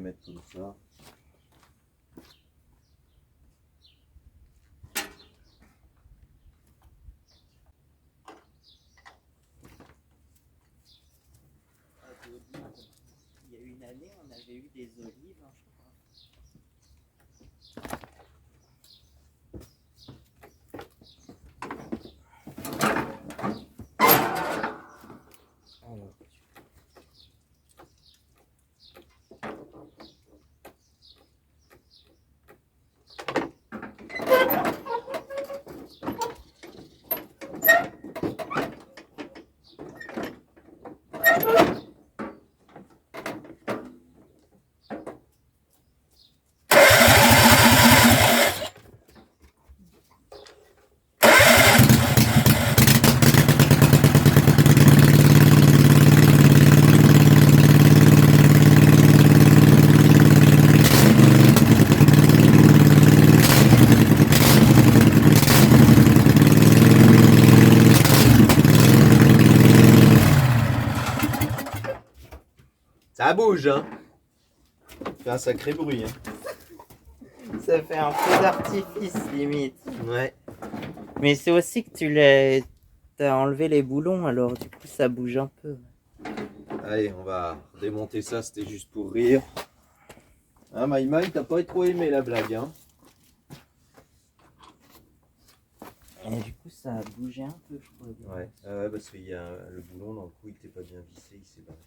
mettre comme ça. Il y a une année, on avait eu des olives, hein, je crois. Alors, Ça bouge, hein. Ça fait un sacré bruit, hein. ça fait un feu d'artifice limite. Ouais. Mais c'est aussi que t'as enlevé les boulons, alors du coup ça bouge un peu. Allez, on va démonter ça, c'était juste pour rire. Hein, Maï, t'as pas trop aimé la blague, hein. Et du coup ça a bougé un peu, je crois. Ouais, parce qu'il y a le boulon dans le coup, il était pas bien vissé, il s'est barré.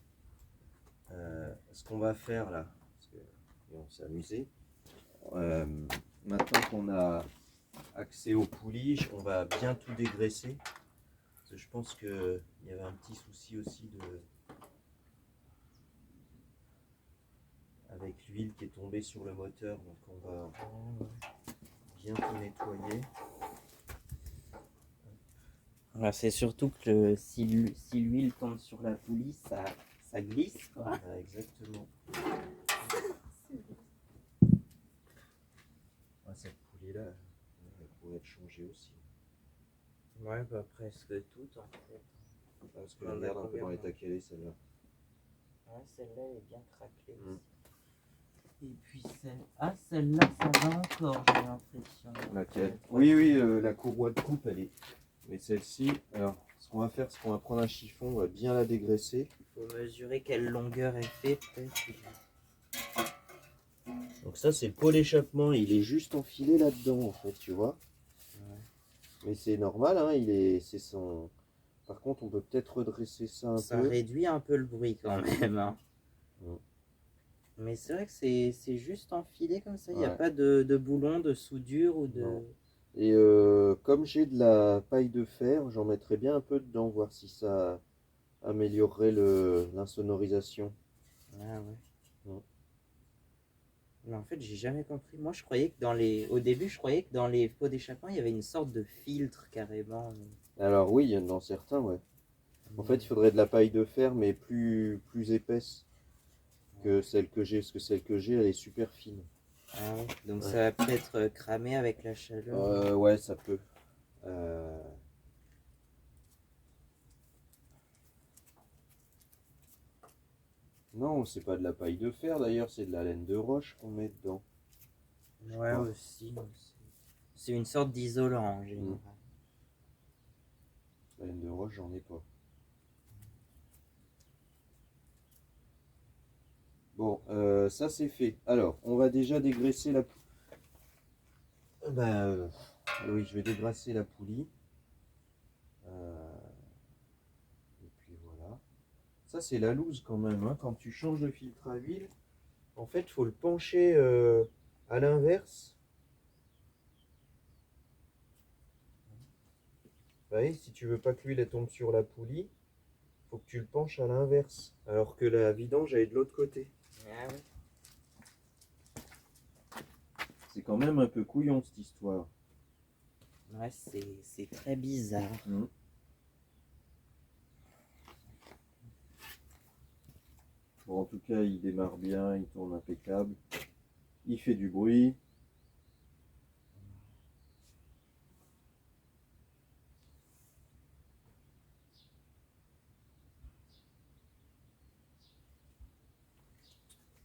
Ce qu'on va faire là, parce que on s'est amusé. Maintenant qu'on a accès aux poulies, on va bien tout dégraisser. Parce que je pense qu'il y avait un petit souci aussi avec l'huile qui est tombée sur le moteur. Donc on va bien tout nettoyer. Alors, c'est surtout que si l'huile tombe sur la poulie, ça glisse, quoi. Ah, exactement. Ah, cette poulie là, elle pourrait être changée aussi. Ouais, bah presque toute en fait. Ah, parce que regarde un peu dans l'état qu'elle est celle-là. Ouais, celle-là elle est bien craquelée aussi. Et puis celle-là ça va encore, j'ai l'impression. Laquelle? Oui, la courroie de coupe elle est. Mais celle-ci, alors ce qu'on va faire, c'est qu'on va prendre un chiffon, on va bien la dégraisser. Il faut mesurer quelle longueur elle fait peut-être. Donc ça c'est le pot d'échappement, il est juste enfilé là-dedans en fait, tu vois. Ouais. Mais c'est normal, hein, c'est son. Par contre, on peut peut-être redresser ça un peu. Ça réduit un peu le bruit quand même. Hein. Mm. Mais c'est vrai que c'est juste enfilé comme ça, il n'y a Ouais. pas de boulon, de soudure ou de... Non. Et comme j'ai de la paille de fer, j'en mettrai bien un peu dedans, voir si ça améliorerait l'insonorisation. Ah ouais. Mm. Mais en fait, j'ai jamais compris. Moi, je croyais que au début, je croyais que dans les pots d'échappement, il y avait une sorte de filtre carrément. Alors oui, il y en a dans certains, ouais. En fait, il faudrait de la paille de fer, mais plus épaisse que celle que j'ai, parce que celle que j'ai, elle est super fine. Ah ouais. Donc Ouais. ça va peut-être cramer avec la chaleur. Ouais, ça peut. Non, c'est pas de la paille de fer d'ailleurs, c'est de la laine de roche qu'on met dedans. Ouais, aussi. C'est une sorte d'isolant en général. La laine de roche, j'en ai pas. Bon, ça c'est fait. Alors, on va déjà dégraisser la poulie. Oui, je vais dégraisser la poulie. Et puis voilà. Ça c'est la loose quand même, hein. Quand tu changes de filtre à huile, en fait, il faut le pencher à l'inverse. Vous voyez, si tu veux pas que l'huile tombe sur la poulie, faut que tu le penches à l'inverse. Alors que la vidange, elle est de l'autre côté. Ah ouais. C'est quand même un peu couillon cette histoire. Ouais, c'est très bizarre. Mmh. Bon, en tout cas, il démarre bien, il tourne impeccable. Il fait du bruit.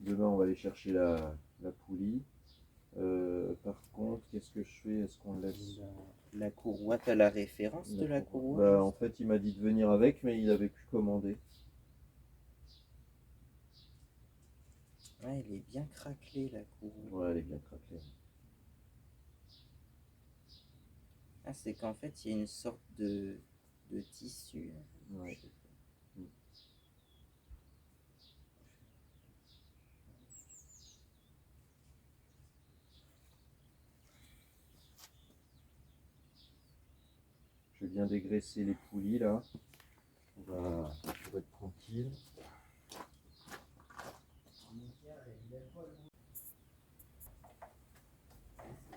demain, on va aller chercher la poulie. Par contre, qu'est-ce que je fais? Est-ce qu'on laisse... La courroie, t'as la référence de la courroie? Bah, en fait, il m'a dit de venir avec, mais il avait pu commander. Ouais, elle est bien craquelée, la courroie. Ouais, elle est bien craquelée. Ah, c'est qu'en fait, il y a une sorte de tissu. Ouais. Je viens dégraisser les poulies là. On va être tranquille.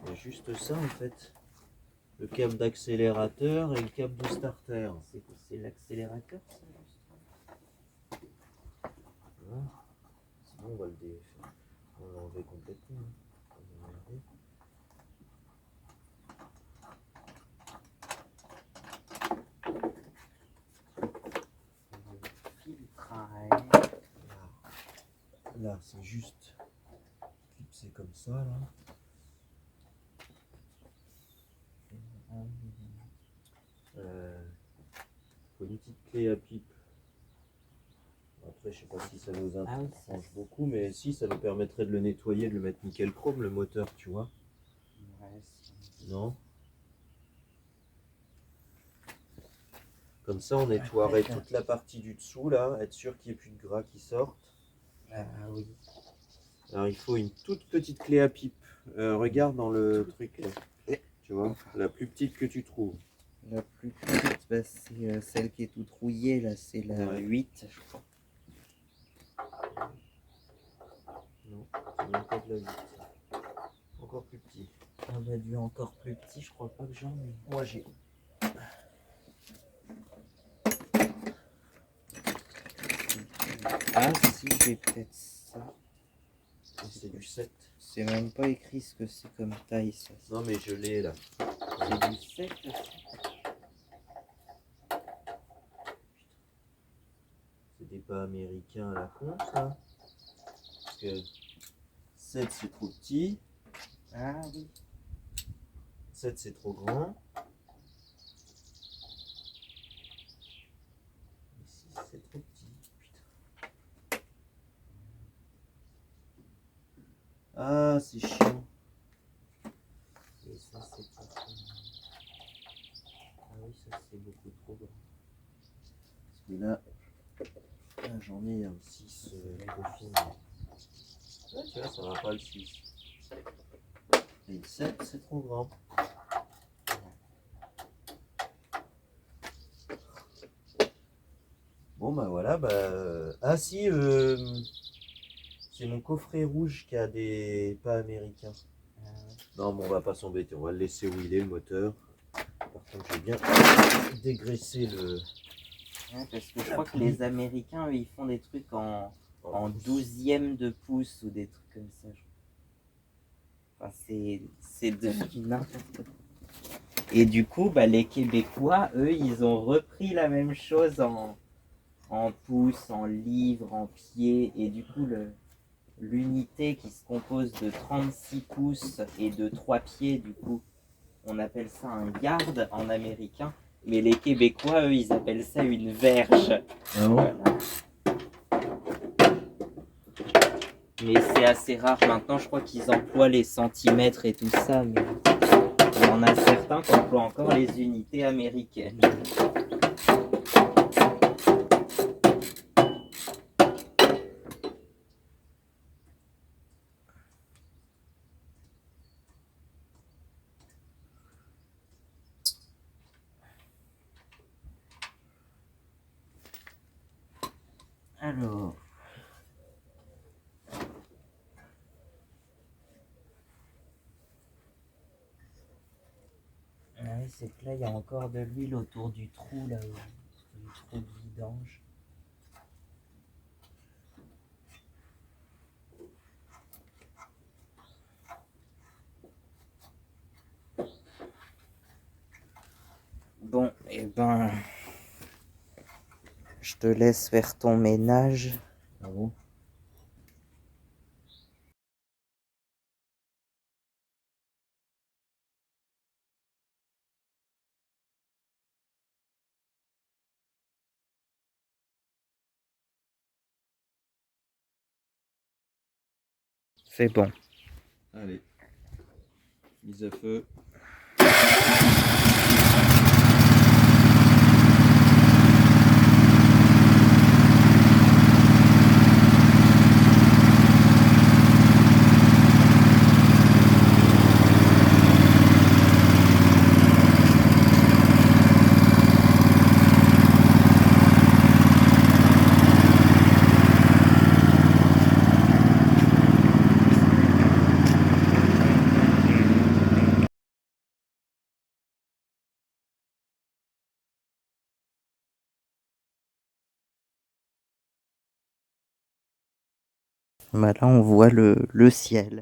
Il y a juste ça en fait. Le câble d'accélérateur et le câble de starter. C'est quoi? C'est l'accélérateur, ça, Voilà. Sinon on va on va l'enlever complètement. On va regarder. Là c'est juste clipsé comme ça là. Faut une petite clé à pipe. Après je sais pas si ça nous arrange beaucoup, mais si ça nous permettrait de le nettoyer, de le mettre nickel chrome le moteur, tu vois. Ouais, Non. Comme ça on nettoierait toute la partie du dessous là, être sûr qu'il n'y ait plus de gras qui sortent. Ah oui. Alors il faut une toute petite clé à pipe. Regarde dans le truc là. Tu vois, la plus petite que tu trouves. La plus petite, bah, c'est celle qui est toute rouillée, là, c'est la 8, je crois. Non, c'est même pas de la 8. Encore plus petit. Ah bah du encore plus petit, je crois pas que j'en ai. Moi j'ai. Ah si, j'ai peut-être ça. C'est du 7. C'est même pas écrit ce que c'est comme taille, ça. Non mais je l'ai là. C'est du 7 aussi. C'est des pas américains à la con ça. Parce que 7 c'est trop petit. Ah oui. 7 c'est trop grand. Et 6 c'est trop petit. Putain. Ah c'est chiant. Et ça c'est pas trop. Ah oui, ça c'est beaucoup trop grand. Parce que là j'en ai un 6 profil. Ah, tu vois, ça va pas le 6. Et le 7 c'est trop grand. Bon bah voilà, ah si, c'est mon coffret rouge qui a des pas américains. Non bon on va pas s'embêter, on va le laisser où il est le moteur. Par contre je vais bien dégraisser le... Ouais, parce que je crois que les Américains, eux, ils font des trucs en 12e de pouce ou des trucs comme ça. Enfin, c'est devenu n'importe quoi. Et du coup, bah, les Québécois, eux, ils ont repris la même chose en pouces, en livres, en pieds. Et du coup, l'unité qui se compose de 36 pouces et de 3 pieds, du coup, on appelle ça un yard en américain. Mais les Québécois, eux, ils appellent ça une verge. Ah bon? Voilà. Mais c'est assez rare maintenant, je crois qu'ils emploient les centimètres et tout ça, mais il y en a certains qui emploient encore les unités américaines. Alors... Ah oui, c'est que là, il y a encore de l'huile autour du trou, là, du trou de vidange. Bon, et ben... Je te laisse faire ton ménage. Ah bon? C'est bon. Allez. Mise à feu. Bah là, on voit le ciel.